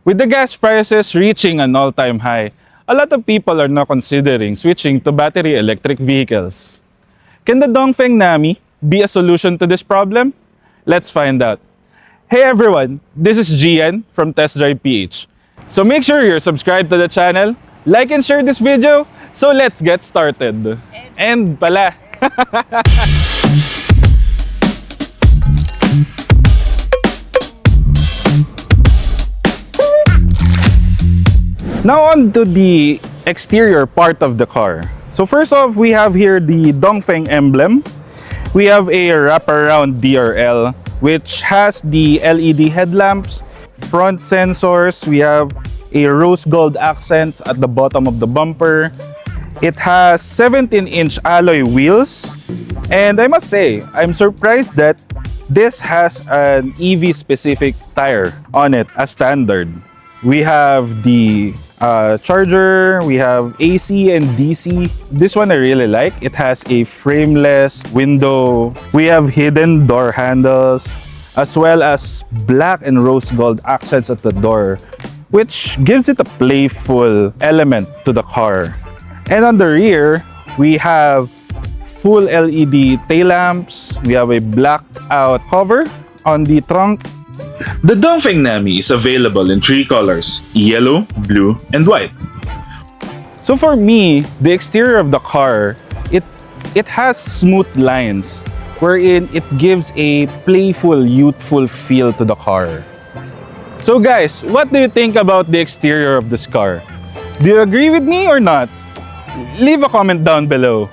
With the gas prices reaching an all-time high, a lot of people are now considering switching to battery electric vehicles. Can the Dongfeng Nammi be a solution to this problem? Let's find out. Hey everyone, this is Jian from Test Drive PH. So make sure you're subscribed to the channel, like and share this video, so let's get started. And pala. Now on to the exterior part of the car. So first off, we have here the Dongfeng emblem. We have a wraparound DRL which has the LED headlamps, front sensors. We have a rose gold accent at the bottom of the bumper. It has 17-inch alloy wheels. And I must say, I'm surprised that this has an EV specific tire on it as standard. We have the charger, we have AC and DC. This one I really like. It has a frameless window. We have hidden door handles, as well as black and rose gold accents at the door, which gives it a playful element to the car. And on the rear, we have full LED tail lamps. We have a blacked out cover on the trunk. The Dongfeng Nammi is available in 3 colors, yellow, blue, and white. So for me, the exterior of the car, it has smooth lines wherein it gives a playful, youthful feel to the car. So guys, what do you think about the exterior of this car? Do you agree with me or not? Leave a comment down below.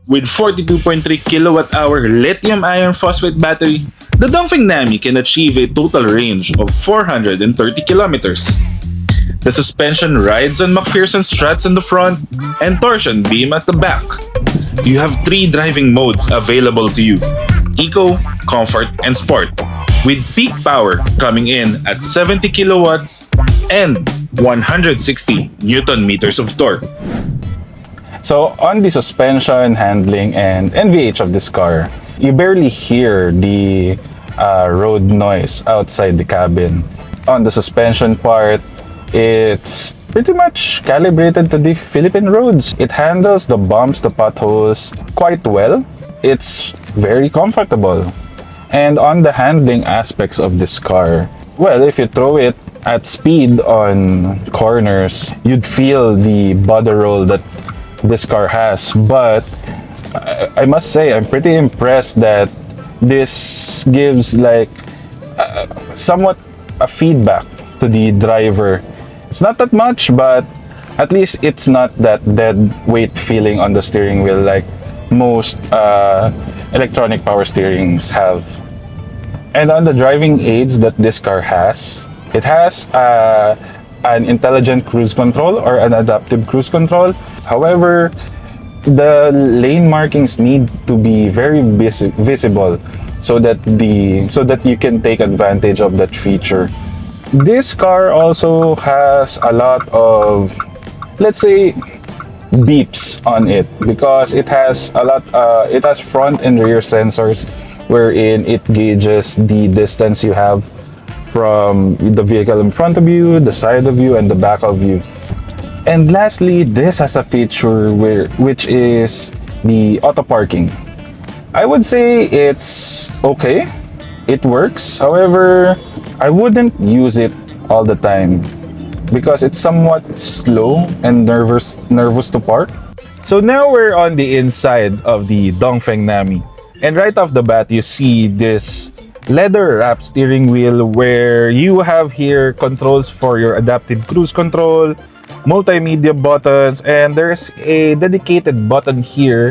With 42.3 kWh lithium iron phosphate battery, the Dongfeng Nammi can achieve a total range of 430 kilometers. The suspension rides on McPherson struts in the front and torsion beam at the back. You have 3 driving modes available to you: Eco, Comfort, and Sport, with peak power coming in at 70 kilowatts and 160 Newton meters of torque. So on the suspension, handling, and NVH of this car, you barely hear the road noise outside the cabin. On the suspension part, it's pretty much calibrated to the Philippine roads. It handles the bumps, the potholes quite well. It's very comfortable. And on the handling aspects of this car, well, if you throw it at speed on corners, you'd feel the body roll that this car has. But I must say, I'm pretty impressed that this gives like somewhat a feedback to the driver. It's not that much, but at least it's not that dead weight feeling on the steering wheel like most electronic power steerings have. And on the driving aids that this car has, it has an intelligent cruise control or an adaptive cruise control. However, the lane markings need to be very visible so that you can take advantage of that feature. This car also has a lot of, let's say, beeps on it because it has it has front and rear sensors wherein it gauges the distance you have from the vehicle in front of you, the side of you, and the back of you. And lastly, this has a feature which is the auto parking. I would say it's okay. It works. However, I wouldn't use it all the time because it's somewhat slow and nervous to park. So now we're on the inside of the Dongfeng Nammi. And right off the bat, you see this leather-wrapped steering wheel where you have here controls for your adaptive cruise control, multimedia buttons, and there's a dedicated button here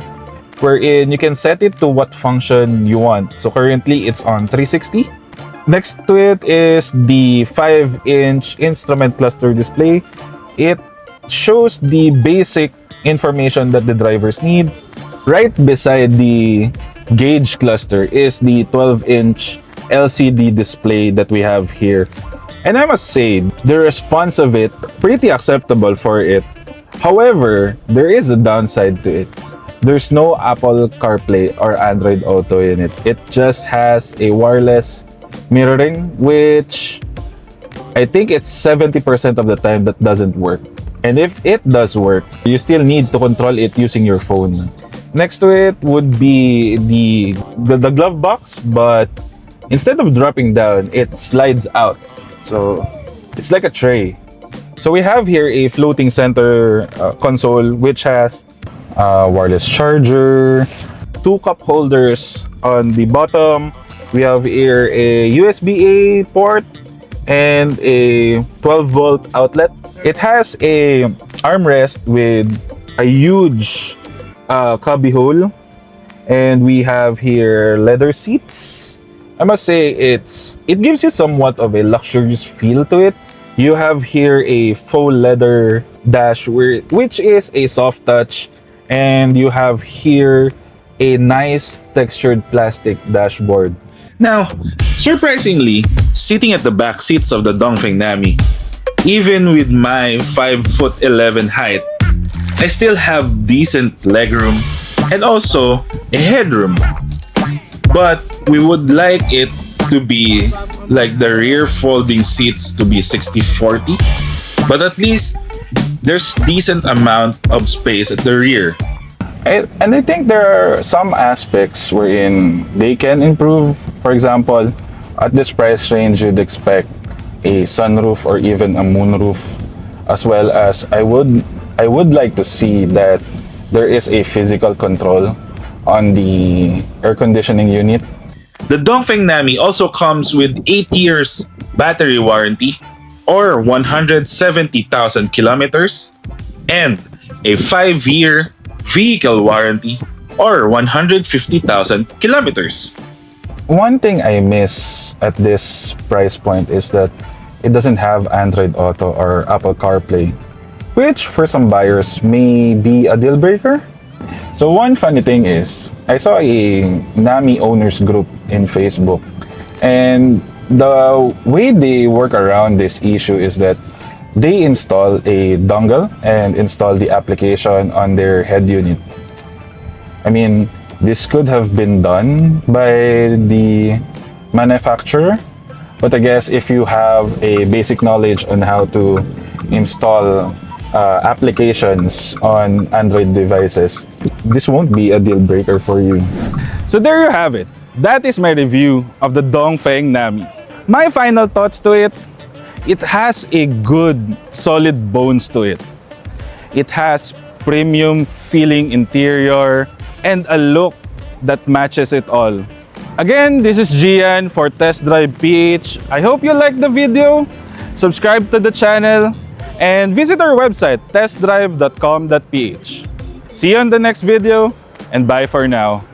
wherein you can set it to what function you want. So currently it's on 360. Next to it is the 5-inch instrument cluster display. It shows the basic information that the drivers need. Right beside the gauge cluster is the 12-inch LCD display that we have here. And I must say, the response of it, pretty acceptable for it. However, there is a downside to it. There's no Apple CarPlay or Android Auto in it. It just has a wireless mirroring, which I think it's 70% of the time that doesn't work. And if it does work, you still need to control it using your phone. Next to it would be the glove box, but instead of dropping down, it slides out. So it's like a tray. So we have here a floating center console which has a wireless charger, two cup holders on the bottom. We have here a USB-A port and a 12-volt outlet. It has a armrest with a huge cubby hole, and we have here leather seats. I must say it gives you somewhat of a luxurious feel to it. You have here a faux leather dash which is a soft touch, and you have here a nice textured plastic dashboard. Now, surprisingly, sitting at the back seats of the Dongfeng Nammi, even with my 5'11" height, I still have decent legroom and also a headroom. But we would like it to be like the rear folding seats to be 60-40. But at least there's decent amount of space at the rear. And I think there are some aspects wherein they can improve. For example, at this price range, you'd expect a sunroof or even a moonroof, as well as I would like to see that there is a physical control on the air conditioning unit. The Dongfeng Nammi also comes with 8 years battery warranty or 170,000 kilometers and a 5-year vehicle warranty or 150,000 kilometers. One thing I miss at this price point is that it doesn't have Android Auto or Apple CarPlay, which for some buyers may be a deal breaker. So one funny thing is, I saw a Nammi owners group in Facebook, and the way they work around this issue is that they install a dongle and install the application on their head unit. I mean, this could have been done by the manufacturer, but I guess if you have a basic knowledge on how to install applications on Android devices, this won't be a deal breaker for you. So there you have it. That is my review of the Dongfeng Nammi. My final thoughts to it: it has a good, solid bones to it. It has premium feeling interior and a look that matches it all. Again, this is Jian for Test Drive PH. I hope you liked the video. Subscribe to the channel and visit our website, testdrive.com.ph. See you on the next video, and bye for now.